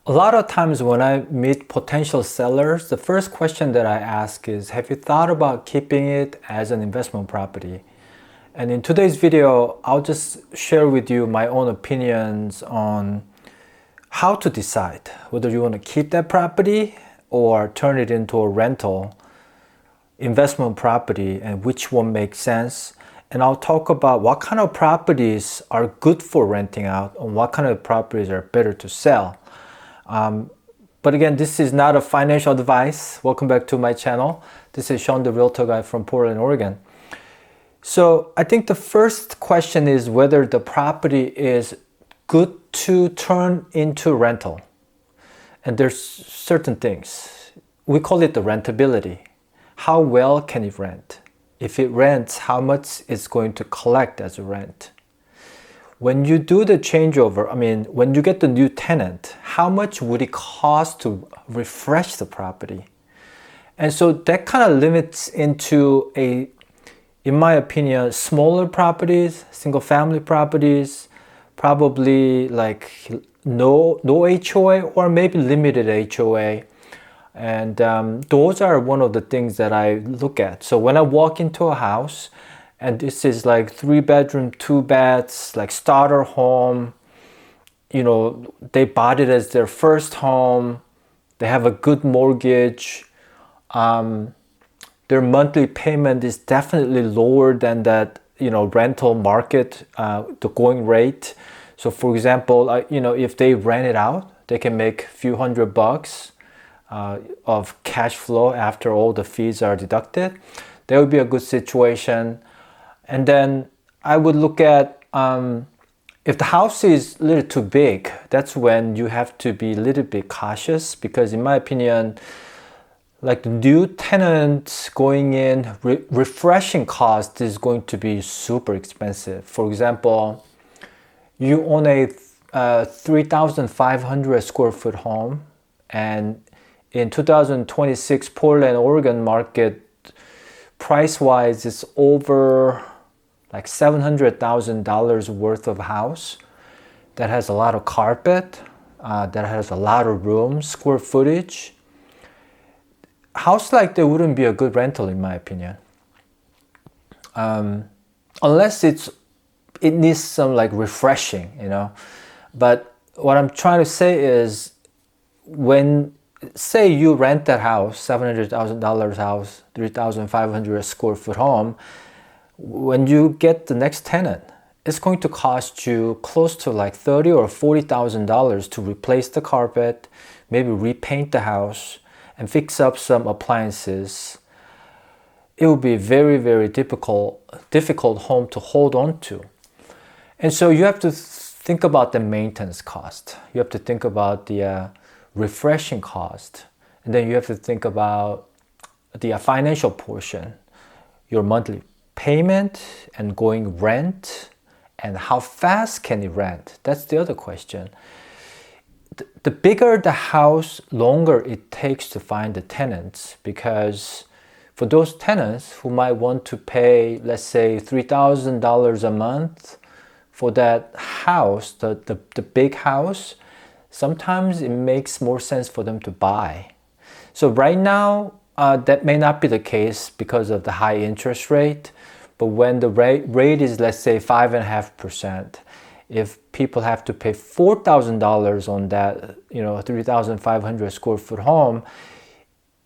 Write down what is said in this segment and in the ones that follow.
A lot of times when I meet potential sellers, the first question that I ask is, have you thought about keeping it as an investment property? And in today's video, I'll just share with you my own opinions on how to decide whether you want to keep that property or turn it into a rental investment property and which one makes sense. And I'll talk about what kind of properties are good for renting out and what kind of properties are better to sell. But again, this is not a financial advice. Welcome back to my channel. This is Shawn, the Realtor guy from Portland, Oregon. So I think the first question is whether the property is good to turn into rental. And there's certain things. We call it the rentability. How well can it rent? If it rents, how much it's going to collect as a rent? When you do the changeover, when you get the new tenant, how much would it cost to refresh the property? And so that kind of limits into in my opinion, smaller properties, single family properties, probably like no HOA or maybe limited HOA. And those are one of the things that I look at. So when I walk into a house, and this is like 3-bedroom, 2 baths, like starter home, they bought it as their first home, they have a good mortgage, their monthly payment is definitely lower than that, rental market, the going rate. So for example, if they rent it out, they can make a few $100 of cash flow after all the fees are deducted. That would be a good situation. And then I would look at if the house is a little too big, that's when you have to be a little bit cautious, because in my opinion, like the new tenants going in, refreshing cost is going to be super expensive. For example, you own a 3,500 square foot home, and in 2026 Portland, Oregon market, price-wise, it's over like $700,000 worth of house that has a lot of carpet, that has a lot of rooms, square footage. House like that wouldn't be a good rental in my opinion, unless it needs some like refreshing, But what I'm trying to say is, when say you rent that house, $700,000 house, 3,500 square foot home, when you get the next tenant, it's going to cost you close to like $30,000 or $40,000 to replace the carpet, maybe repaint the house and fix up some appliances. It will be very, very difficult home to hold on to. And so you have to think about the maintenance cost. You have to think about the refreshing cost. And then you have to think about the financial portion, your monthly payment and going rent, and how fast can it rent? That's the other question. The bigger the house, longer it takes to find the tenants, because for those tenants who might want to pay, let's say $3,000 a month for that house, the big house, sometimes it makes more sense for them to buy. So right now, that may not be the case because of the high interest rate, but when the rate is, let's say, 5.5%, if people have to pay $4,000 on that, 3,500 square foot home,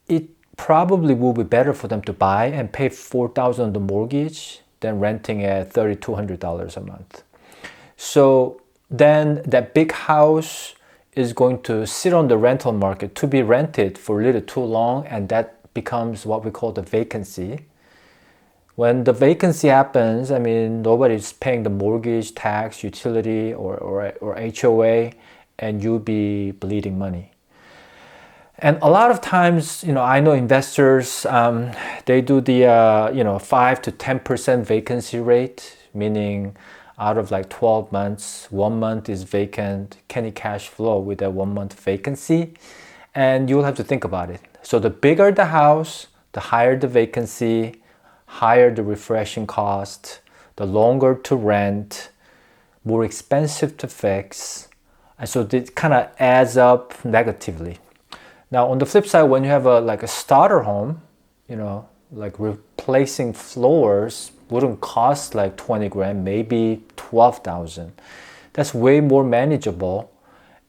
it probably will be better for them to buy and pay $4,000 on the mortgage than renting at $3,200 a month. So then that big house is going to sit on the rental market to be rented for a little too long, and that becomes what we call the vacancy. When the vacancy happens, nobody's paying the mortgage, tax, utility, or HOA, and you'll be bleeding money. And a lot of times, I know investors, they do the 5 to 10% vacancy rate, meaning out of like 12 months, 1 month is vacant. Can it cash flow with that 1 month vacancy? And you'll have to think about it. So the bigger the house, the higher the vacancy, higher the refreshing cost, the longer to rent, more expensive to fix, And so it kind of adds up negatively. Now, on the flip side, when you have a starter home, like replacing floors wouldn't cost like 20 grand, maybe 12,000. That's way more manageable.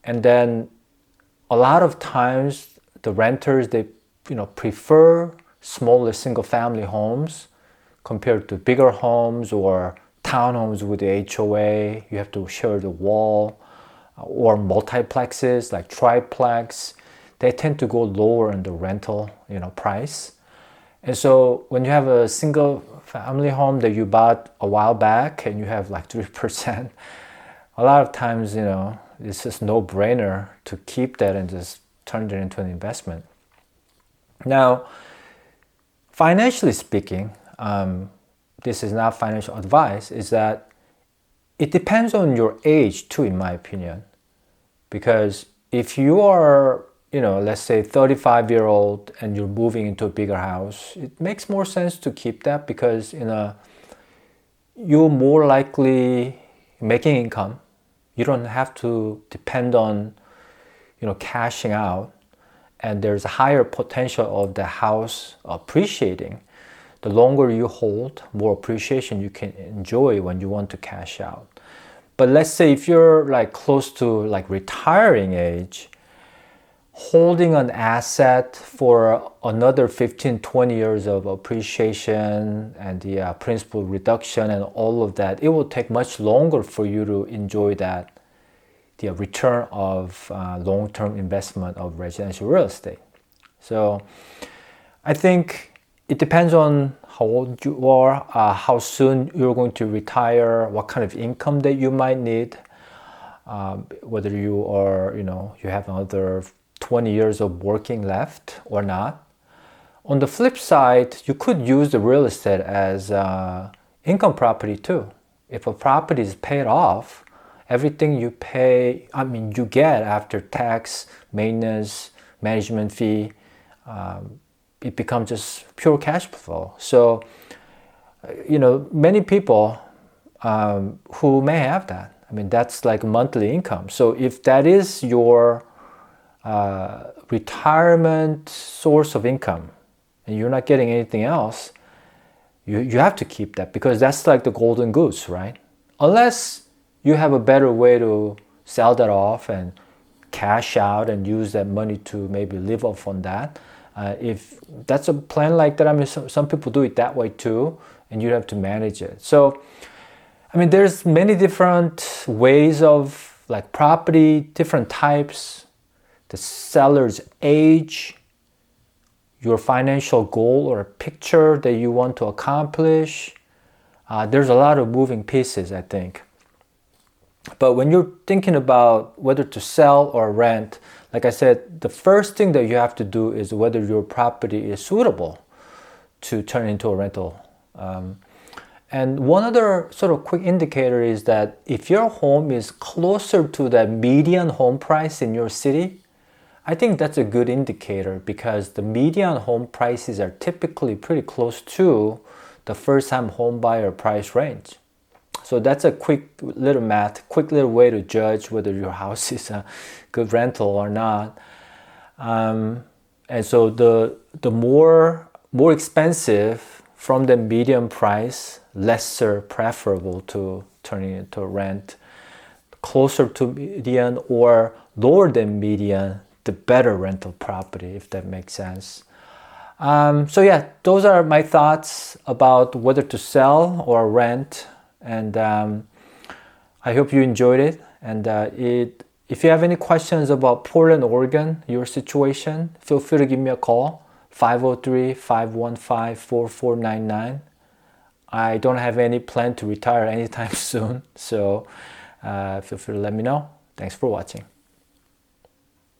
And then a lot of times the renters, they prefer smaller single family homes compared to bigger homes or townhomes with the HOA. You have to share the wall, or multiplexes like triplex. They tend to go lower in the rental price. And so when you have a single family home that you bought a while back and you have like 3%, a lot of times it's just no brainer to keep that and just turn it into an investment. Now, financially speaking, this is not financial advice, is that it depends on your age too, in my opinion. Because if you are, let's say 35-year-old and you're moving into a bigger house, it makes more sense to keep that because you're more likely making income. You don't have to depend on, cashing out. And there's a higher potential of the house appreciating. The longer you hold, more appreciation you can enjoy when you want to cash out. But let's say if you're like close to like retiring age, holding an asset for another 15, 20 years of appreciation and the principal reduction and all of that, it will take much longer for you to enjoy that, the return of long-term investment of residential real estate. So I think it depends on how old you are, how soon you're going to retire, what kind of income that you might need, whether you are, you have another 20 years of working left or not. On the flip side, you could use the real estate as income property too. If a property is paid off, everything you get after tax, maintenance, management fee, it becomes just pure cash flow. So, many people who may have that. That's like monthly income. So if that is your retirement source of income and you're not getting anything else, you have to keep that because that's like the golden goose, right? Unless you have a better way to sell that off and cash out and use that money to maybe live off on that. If that's a plan like that, some people do it that way too, and you have to manage it. So, there's many different ways of like property, different types, the seller's age, your financial goal or picture that you want to accomplish. There's a lot of moving pieces, I think. But when you're thinking about whether to sell or rent, like I said, the first thing that you have to do is whether your property is suitable to turn into a rental. And one other sort of quick indicator is that if your home is closer to the median home price in your city, I think that's a good indicator because the median home prices are typically pretty close to the first-time home buyer price range. So that's a quick little way to judge whether your house is a good rental or not. And so the more expensive from the median price, lesser preferable to turning into a rent. Closer to median or lower than median, the better rental property, if that makes sense. So yeah, those are my thoughts about whether to sell or rent. And I hope you enjoyed it. And if you have any questions about Portland, Oregon, your situation, feel free to give me a call, 503-515-4499. I don't have any plan to retire anytime soon, so feel free to let me know. Thanks for watching.